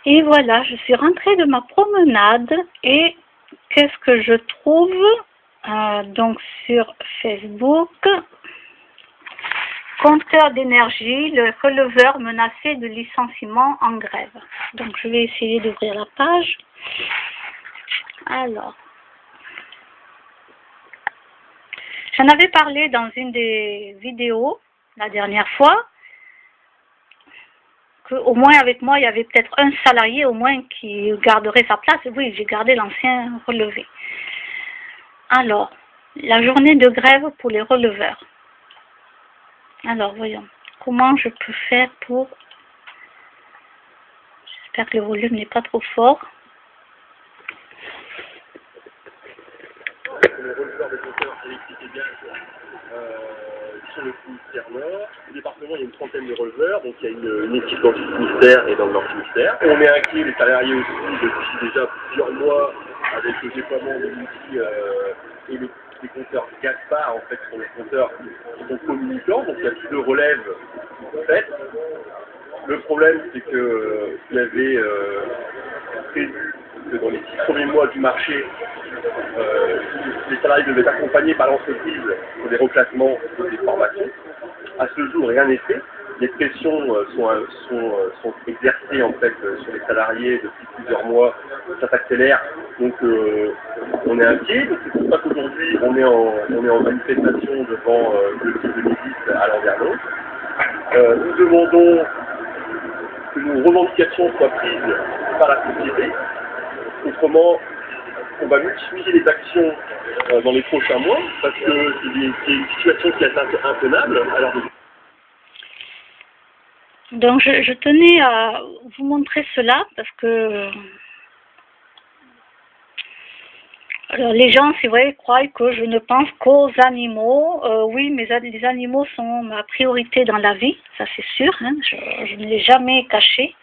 Et voilà, je suis rentrée de ma promenade et qu'est-ce que je trouve donc sur Facebook? Compteur d'énergie, le releveur menacé de licenciement en grève. Donc je vais essayer d'ouvrir la page. Alors, j'en avais parlé dans une des vidéos la dernière fois, qu'au moins avec moi, il y avait peut-être un salarié au moins qui garderait sa place. Oui, j'ai gardé l'ancien relevé. Alors, la journée de grève pour les releveurs. Alors, voyons. Comment je peux faire pour... J'espère que le volume n'est pas trop fort. Le releveur des compteurs électriques et gaz sur le ministère Nord. Au département, il y a une trentaine de releveurs, donc il y a une équipe dans le ministère et dans le ministère. On est inquiet, les salariés aussi, depuis déjà plusieurs mois, avec le déploiement des outils et les compteurs GASPAR, en fait, sont des compteurs qui sont communicants, donc il y a plus de relève faite. Le problème, c'est que il y avait prévu que dans les 6 premiers mois du marché, les salariés devaient être accompagnés par l'entreprise pour des reclassements et des formations. À ce jour, rien n'est fait. Les pressions sont exercées en fait sur les salariés depuis plusieurs mois. Ça s'accélère, donc on est inquiet. C'est pour ça qu'aujourd'hui, on est en manifestation devant le site de Médis à Landerneau. Nous demandons que nos revendications soient prises par la société. Autrement, on va multiplier les actions dans les prochains mois parce que c'est une situation qui est intenable. Alors, Donc je tenais à vous montrer cela parce que alors, les gens, c'est vrai, croient que je ne pense qu'aux animaux. Oui, mais les animaux sont ma priorité dans la vie, ça c'est sûr, hein, je ne l'ai jamais caché.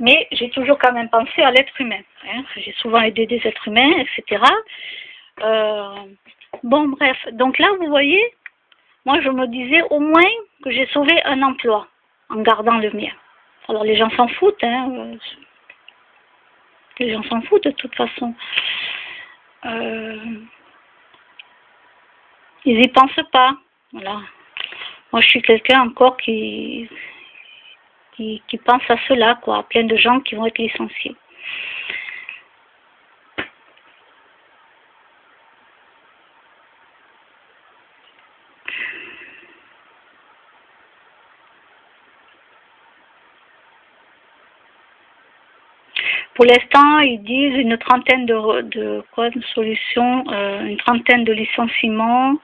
Mais j'ai toujours quand même pensé à l'être humain. Hein. J'ai souvent aidé des êtres humains, etc. Bon, bref. Donc là, vous voyez, moi je me disais au moins que j'ai sauvé un emploi en gardant le mien. Alors les gens s'en foutent, hein. Les gens s'en foutent de toute façon. Ils y pensent pas. Voilà. Moi je suis quelqu'un encore qui pense à cela, quoi. Plein de gens qui vont être licenciés. Pour l'instant, ils disent une trentaine de solutions, une trentaine de licenciements.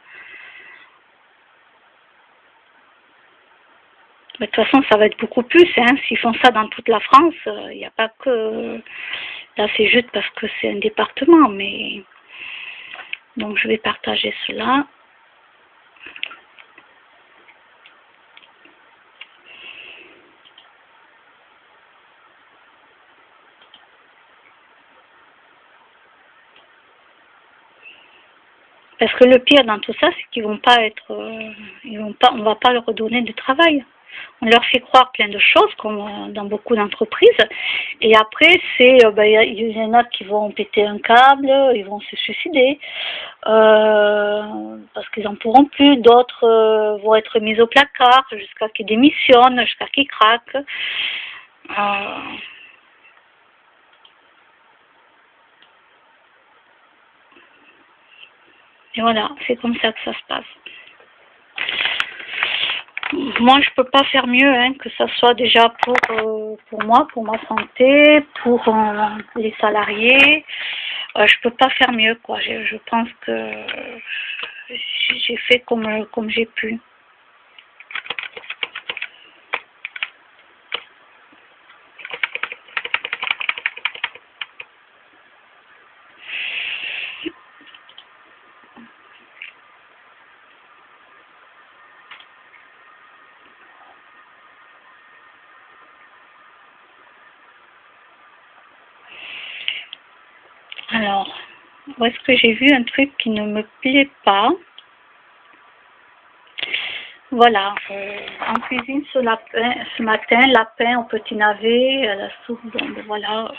Mais de toute façon, ça va être beaucoup plus. Hein. S'ils font ça dans toute la France, il n'y a pas que... Là, c'est juste parce que c'est un département. Mais donc, je vais partager cela. Parce que le pire dans tout ça, c'est qu'ils vont pas être, on va pas leur redonner de travail. On leur fait croire plein de choses, comme dans beaucoup d'entreprises, et après, c'est, il y en a qui vont péter un câble, ils vont se suicider, parce qu'ils en pourront plus. D'autres vont être mis au placard jusqu'à qu'ils démissionnent, jusqu'à qu'ils craquent. Et voilà, c'est comme ça que ça se passe. Moi, je peux pas faire mieux, hein, que ça soit déjà pour moi, pour ma santé, pour les salariés. Je peux pas faire mieux, quoi. Je pense que j'ai fait comme j'ai pu. Alors, où est-ce que j'ai vu un truc qui ne me plaît pas? Voilà, en cuisine ce matin, lapin au petit navet, la soupe, donc voilà,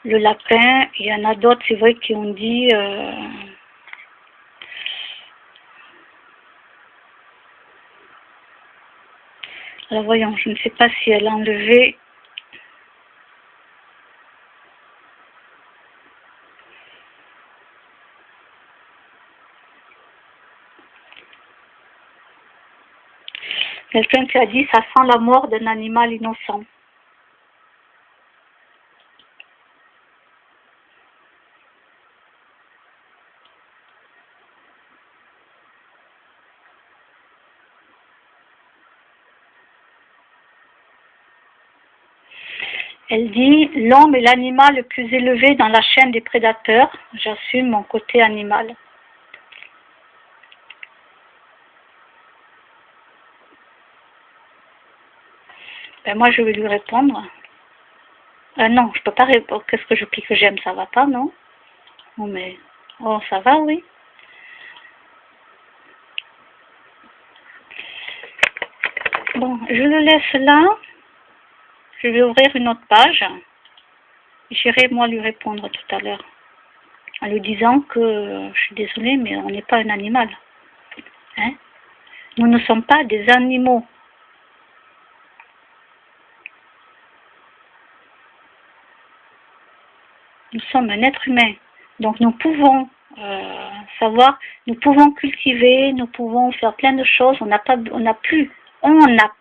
le lapin. Il y en a d'autres, c'est vrai, qui ont dit, alors voyons, je ne sais pas si elle a enlevé. Quelqu'un qui a dit, ça sent la mort d'un animal innocent. Elle dit, l'homme est l'animal le plus élevé dans la chaîne des prédateurs. J'assume mon côté animal. Ben moi, je vais lui répondre. Non, je peux pas répondre. Qu'est-ce que je clique que j'aime, ça va pas, non? Oh, mais... Oh, ça va, oui. Bon, je le laisse là. Je vais ouvrir une autre page. J'irai, moi, lui répondre tout à l'heure. En lui disant que, je suis désolée, mais on n'est pas un animal. Hein? Nous ne sommes pas des animaux. Nous sommes un être humain. Donc nous pouvons nous pouvons cultiver, nous pouvons faire plein de choses. On n'a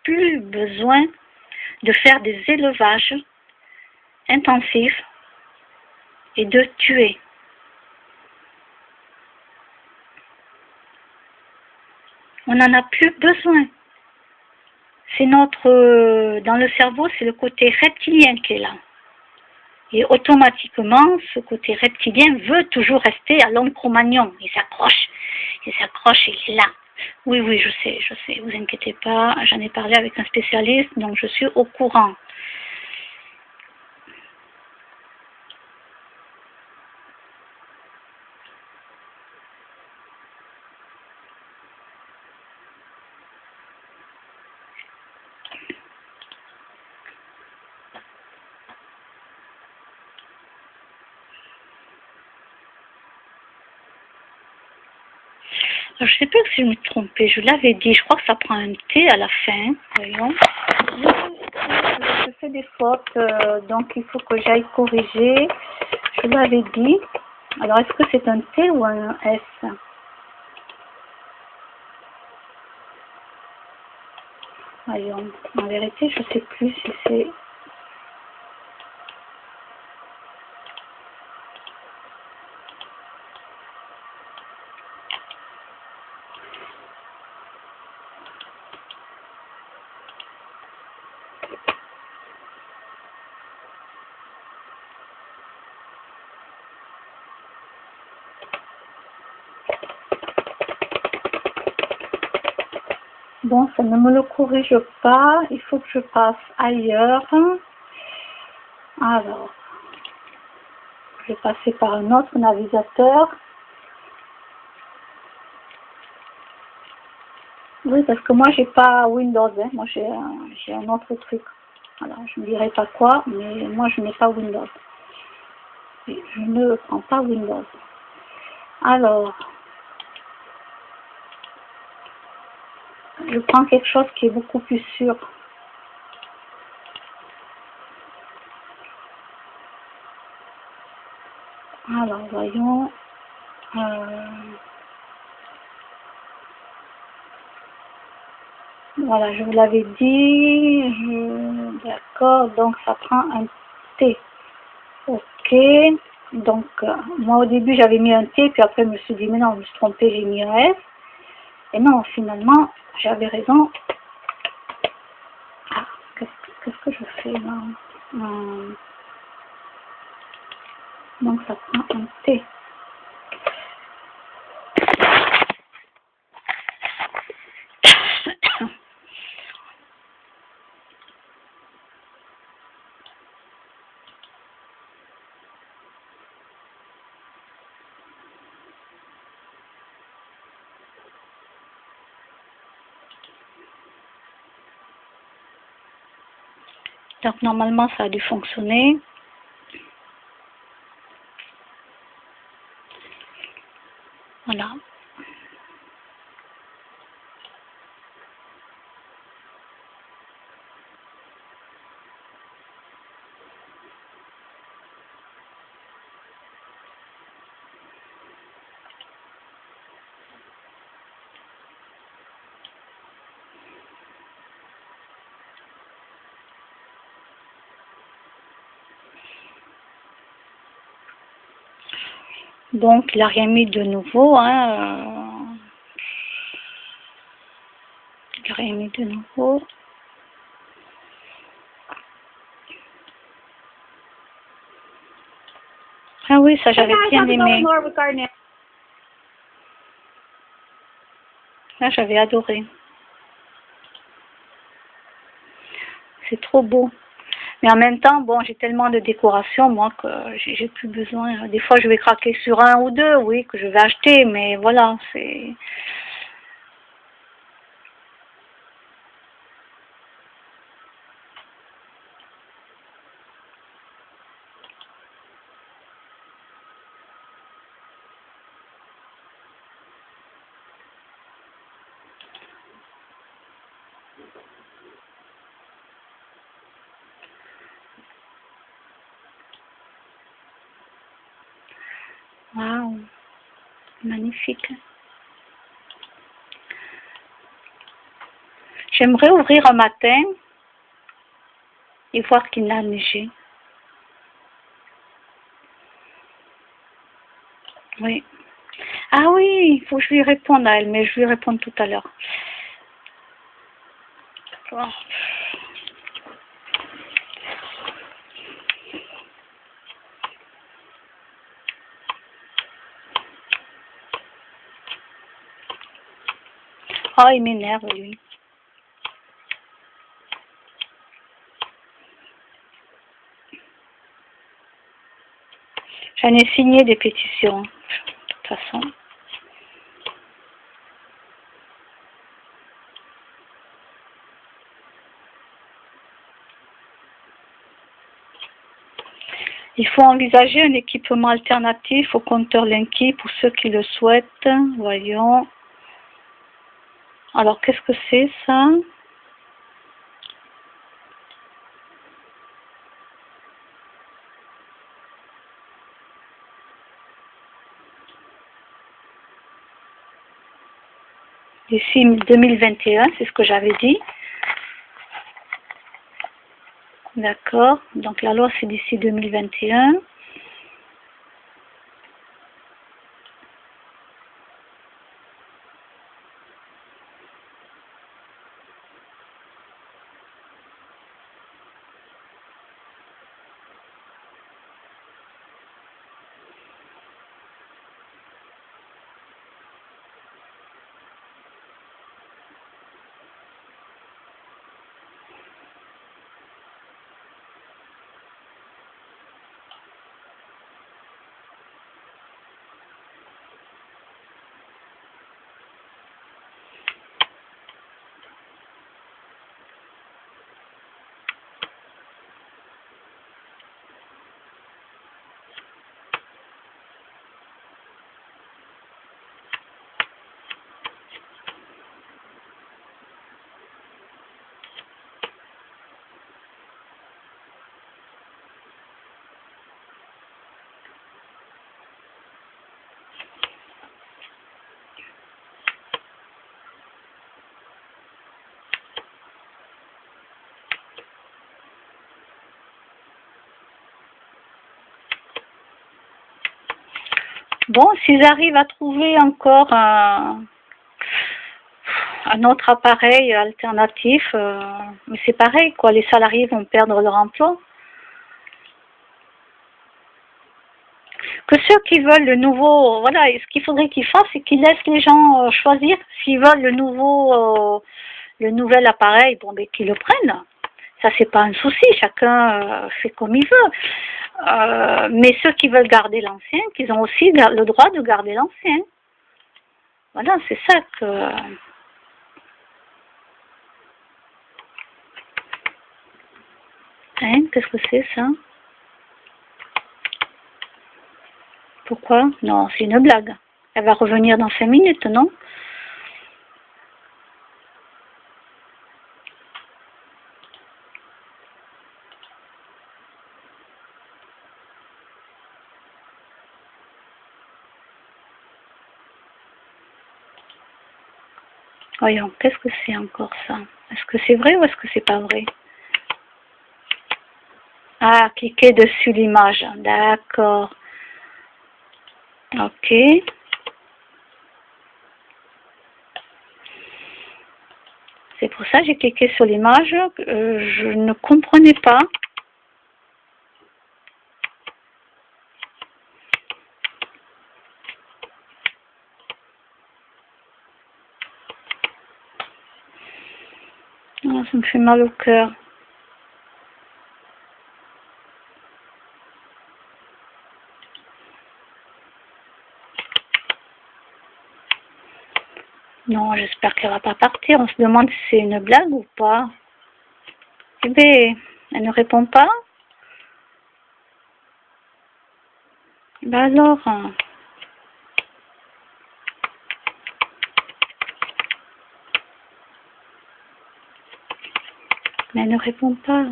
plus besoin de faire des élevages intensifs et de tuer. On n'en a plus besoin. C'est dans le cerveau, c'est le côté reptilien qui est là. Et automatiquement, ce côté reptilien veut toujours rester à l'homme Cro-Magnon. Il s'accroche, il est là. Oui, oui, je sais, vous inquiétez pas, j'en ai parlé avec un spécialiste, donc je suis au courant. Alors, je ne sais plus si je me trompais, je l'avais dit, je crois que ça prend un T à la fin, voyons. Je fais des fautes, donc il faut que j'aille corriger. Je l'avais dit. Alors, est-ce que c'est un T ou un S? Voyons, en vérité, je ne sais plus si c'est... Bon, ça ne me le corrige pas. Il faut que je passe ailleurs. Alors, je vais passer par un autre navigateur. Oui, parce que moi, j'ai pas Windows. Hein. Moi, j'ai un autre truc. Alors, je ne dirai pas quoi, mais moi, je n'ai pas Windows. Et je ne prends pas Windows. Alors, je prends quelque chose qui est beaucoup plus sûr. Alors, voyons. Voilà, je vous l'avais dit. D'accord, donc ça prend un T. Ok. Donc, moi au début j'avais mis un T, puis après je me suis dit, mais non, je me suis trompée, j'ai mis un S. Et non, finalement, j'avais raison. Ah, qu'est-ce que je fais là? Donc ça prend un T. Donc normalement ça a dû fonctionner. Voilà. Donc il n'a rien mis de nouveau, hein. Il n'a rien mis de nouveau. Ah oui, ça j'avais bien aimé. Là j'avais adoré. C'est trop beau. Mais en même temps, bon, j'ai tellement de décorations, moi, que j'ai plus besoin. Des fois, je vais craquer sur un ou deux, oui, que je vais acheter, mais voilà, c'est... Waouh, magnifique. J'aimerais ouvrir un matin et voir qu'il a neigé. Oui. Ah oui, il faut que je lui réponde à elle, mais je lui réponds tout à l'heure. Oh. Oh, il m'énerve, lui. J'en ai signé des pétitions, de toute façon. Il faut envisager un équipement alternatif au compteur Linky pour ceux qui le souhaitent. Voyons. Alors, qu'est-ce que c'est, ça? D'ici 2021, c'est ce que j'avais dit. D'accord. Donc, la loi, c'est d'ici 2021. Bon, s'ils arrivent à trouver encore un autre appareil alternatif, mais c'est pareil, quoi. Les salariés vont perdre leur emploi. Que ceux qui veulent le nouveau, voilà, ce qu'il faudrait qu'ils fassent, c'est qu'ils laissent les gens choisir s'ils veulent le nouvel appareil, bon, ben qu'ils le prennent. Ça, c'est pas un souci, chacun fait comme il veut. Mais ceux qui veulent garder l'ancien, qu'ils ont aussi le droit de garder l'ancien. Voilà, c'est ça que... Hein, qu'est-ce que c'est ça? Pourquoi? Non, c'est une blague. Elle va revenir dans 5 minutes, non? Voyons, qu'est-ce que c'est encore ça? Est-ce que c'est vrai ou est-ce que c'est pas vrai? Ah, cliquez dessus l'image. D'accord. Ok. C'est pour ça que j'ai cliqué sur l'image. Je ne comprenais pas. Oh, ça me fait mal au cœur. Non, j'espère qu'elle va pas partir. On se demande si c'est une blague ou pas. Eh bien, elle ne répond pas. Ben alors, mais elle ne répond pas.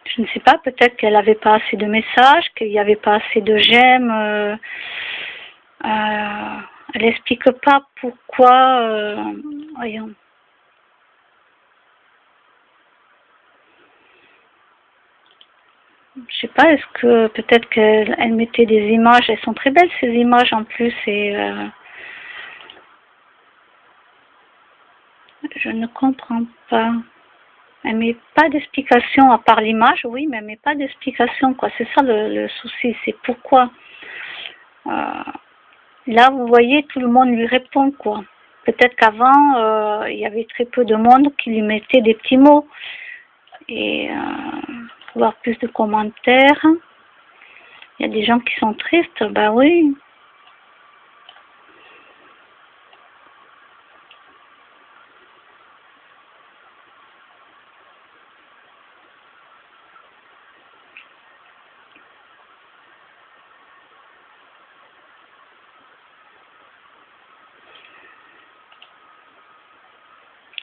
Je ne sais pas, peut-être qu'elle n'avait pas assez de messages, qu'il n'y avait pas assez de j'aime. Elle n'explique pas pourquoi. Voyons. Je sais pas, est-ce que peut-être qu'elle mettait des images, elles sont très belles ces images en plus, et je ne comprends pas. Elle met pas d'explication à part l'image, oui, mais elle met pas d'explication, quoi. C'est ça le souci, c'est pourquoi. Là, vous voyez, tout le monde lui répond, quoi. Peut-être qu'avant, il y avait très peu de monde qui lui mettait des petits mots. Et voir plus de commentaires. Il y a des gens qui sont tristes, bah oui.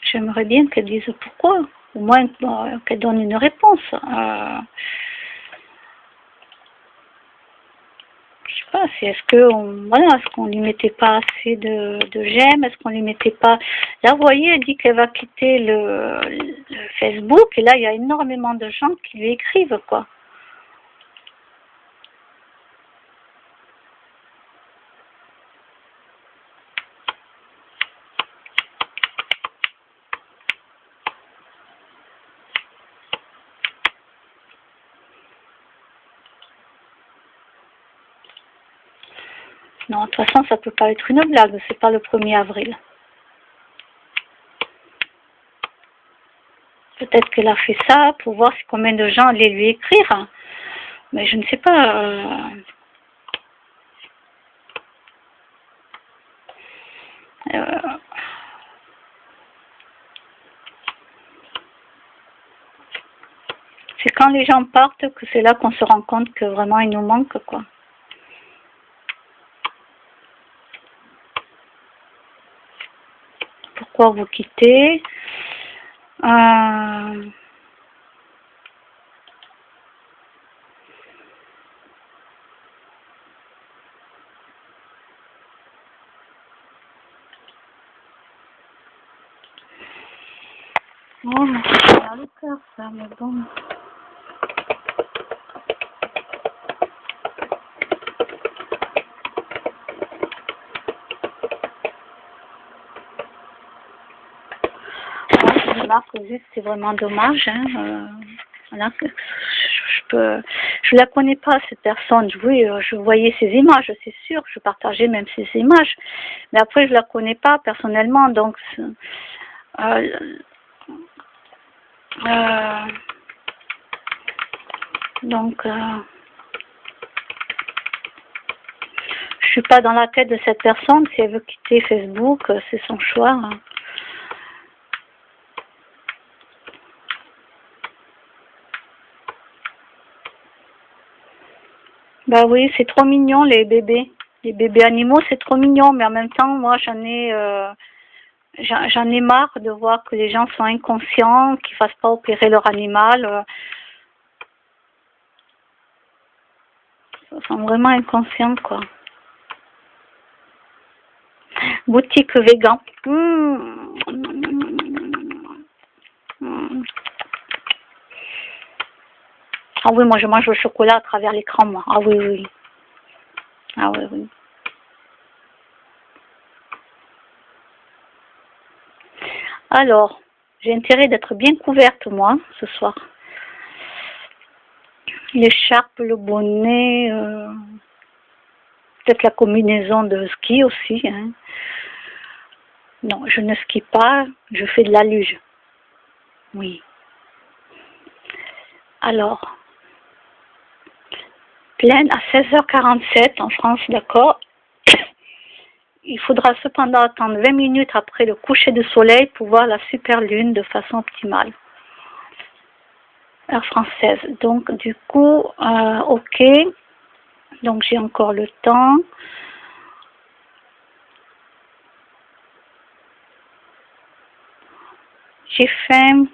J'aimerais bien qu'elle dise pourquoi. Au moins qu'elle donne une réponse. Je sais pas, c'est est-ce qu'on lui mettait pas assez de j'aime, est-ce qu'on lui mettait pas. Là, vous voyez, elle dit qu'elle va quitter le Facebook, et là, il y a énormément de gens qui lui écrivent, quoi. Non, de toute façon, ça peut pas être une blague, c'est pas le 1er avril. Peut-être qu'elle a fait ça pour voir si combien de gens allaient lui écrire. Mais je ne sais pas. C'est quand les gens partent que c'est là qu'on se rend compte que vraiment il nous manque, quoi. Pourquoi vous quittez? Oh, c'est pas le cœur, ça, mais bon. Je remarque juste, c'est vraiment dommage, hein. Voilà, je la connais pas, cette personne. Oui, je voyais ses images, c'est sûr. Je partageais même ses images. Mais après, je la connais pas personnellement, donc. Donc, je suis pas dans la tête de cette personne. Si elle veut quitter Facebook, c'est son choix. Bah oui, c'est trop mignon les bébés. Les bébés animaux, c'est trop mignon, mais en même temps, moi, j'en ai marre de voir que les gens sont inconscients, qu'ils fassent pas opérer leur animal. Ils sont vraiment inconscients, quoi. Boutique végan. Ah oui, moi je mange le chocolat à travers l'écran, moi. Ah oui, oui. Ah oui, oui. Alors, j'ai intérêt d'être bien couverte, moi, ce soir. L'écharpe, le bonnet, peut-être la combinaison de ski aussi. Hein. Non, je ne skie pas, je fais de la luge. Oui. Alors, pleine à 16h47 en France, d'accord. Il faudra cependant attendre 20 minutes après le coucher du soleil pour voir la super lune de façon optimale. Heure française. Donc, du coup, ok. Donc, j'ai encore le temps. J'ai faim.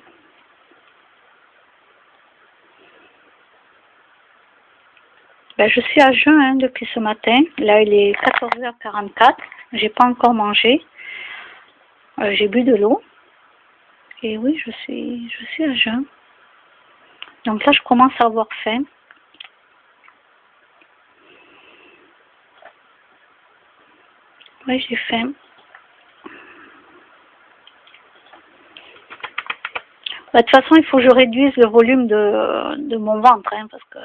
Ben, je suis à jeun hein, depuis ce matin. Là, il est 14h44. J'ai pas encore mangé. J'ai bu de l'eau. Et oui, je suis à jeun. Donc là, je commence à avoir faim. Oui, j'ai faim. Ben, de toute façon, il faut que je réduise le volume de mon ventre, hein, parce que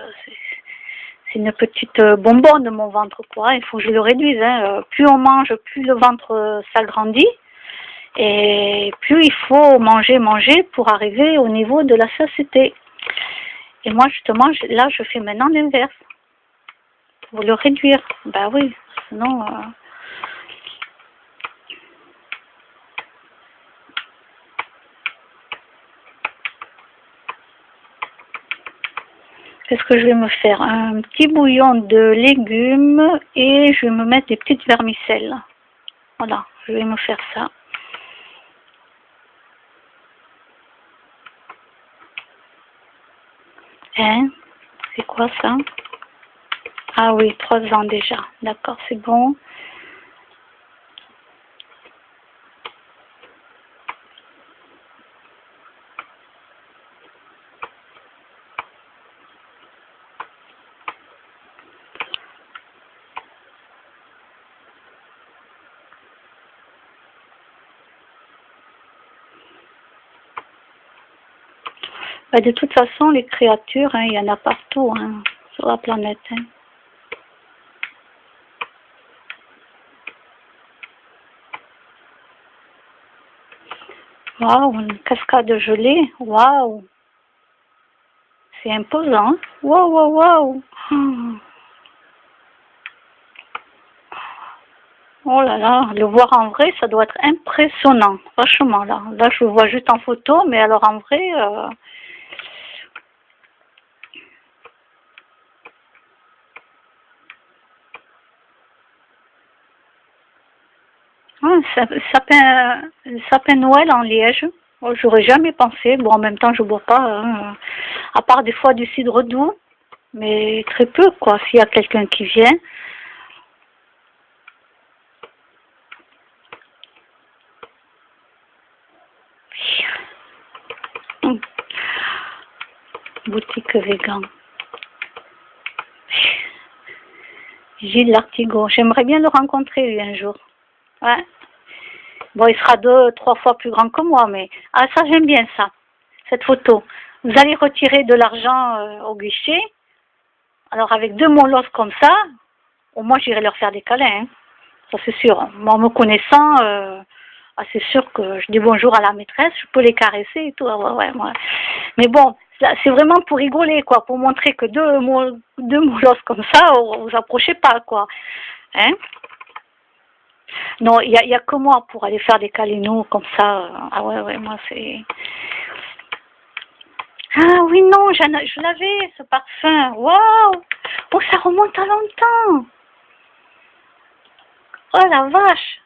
c'est une petite bonbonne de mon ventre, quoi. Il faut que je le réduise. Hein. Plus on mange, plus le ventre s'agrandit. Et plus il faut manger pour arriver au niveau de la satiété. Et moi, justement, là, je fais maintenant l'inverse. Pour le réduire. Ben oui, sinon... Qu'est-ce que je vais me faire? Un petit bouillon de légumes et je vais me mettre des petites vermicelles. Voilà, je vais me faire ça. Hein? C'est quoi ça? Ah oui, 3 ans déjà. D'accord, c'est bon. Bah, de toute façon, les créatures, hein, il y en a partout hein, sur la planète. Hein. Waouh, une cascade gelée. Waouh. C'est imposant. Waouh, waouh, waouh. Oh là là, le voir en vrai, ça doit être impressionnant. Franchement, là. Là, je le vois juste en photo, mais alors en vrai... sapin Noël en Liège. Oh, j'aurais jamais pensé. Bon, en même temps, je bois pas. Hein. À part des fois du cidre doux. Mais très peu, quoi. S'il y a quelqu'un qui vient. Boutique végan. Gilles Lartigot. J'aimerais bien le rencontrer, lui, un jour. Ouais. Bon, il sera 2-3 fois plus grand que moi, mais... Ah, ça, j'aime bien ça. Cette photo. Vous allez retirer de l'argent au guichet. Alors, avec 2 molosses comme ça, au moins, j'irai leur faire des câlins. Hein. Ça, c'est sûr. Moi, me connaissant, c'est sûr que je dis bonjour à la maîtresse, je peux les caresser et tout. Ouais, ouais, ouais. Mais bon, Là, c'est vraiment pour rigoler, quoi, pour montrer que deux molosses comme ça, vous approchez pas, quoi. Hein? Non, il y a que moi pour aller faire des câlinous comme ça. Ah ouais, moi c'est... Ah oui, non, je l'avais, ce parfum. Waouh! Oh, ça remonte à longtemps. Oh la vache!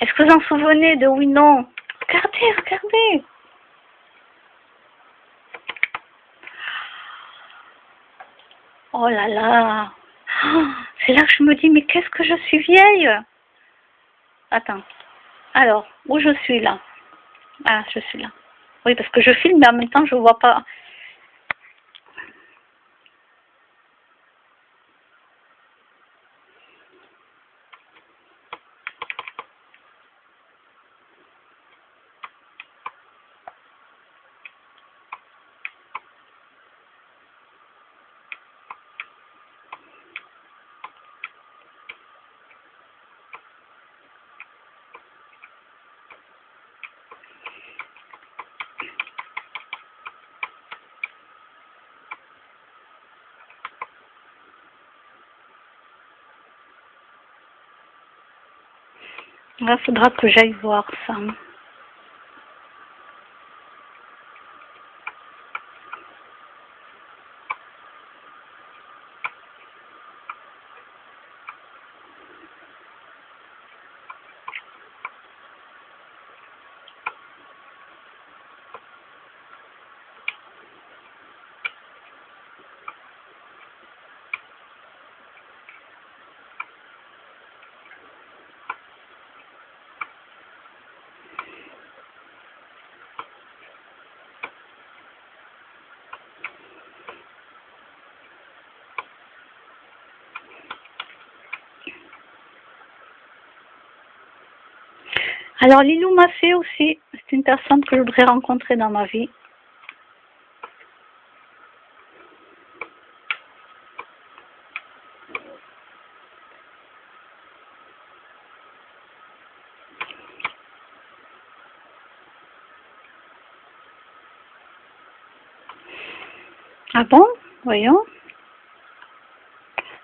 Est-ce que vous en souvenez de oui, non? Regardez, regardez. Oh là là. C'est là que je me dis, mais qu'est-ce que je suis vieille. Attends. Alors, où je suis là? Ah, je suis là. Oui, parce que je filme, mais en même temps, je ne vois pas. Là, il faudra que j'aille voir ça. Alors, Lilou m'a fait aussi. C'est une personne que je voudrais rencontrer dans ma vie. Ah bon? Voyons.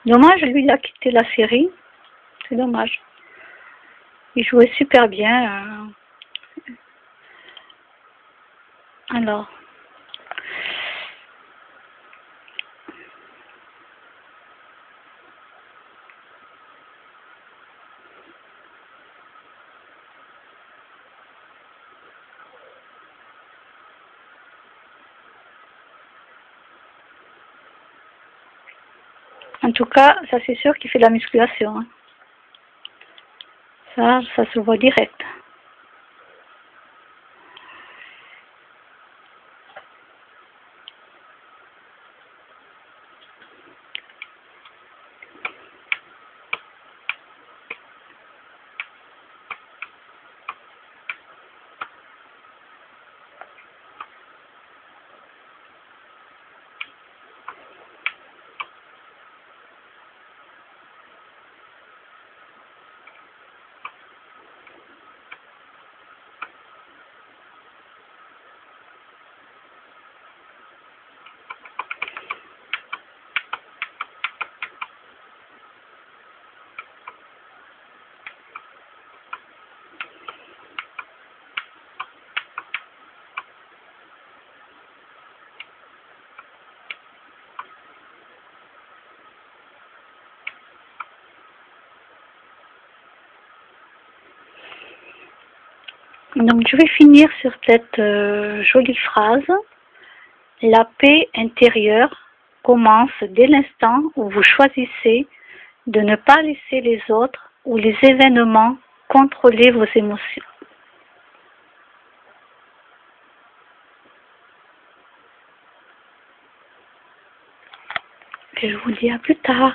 Dommage, lui, il a quitté la série. C'est dommage. Il jouait super bien. Alors. En tout cas, ça c'est sûr qu'il fait de la musculation. Hein. Ça se voit direct. Donc je vais finir sur cette jolie phrase. La paix intérieure commence dès l'instant où vous choisissez de ne pas laisser les autres ou les événements contrôler vos émotions. Et je vous dis à plus tard.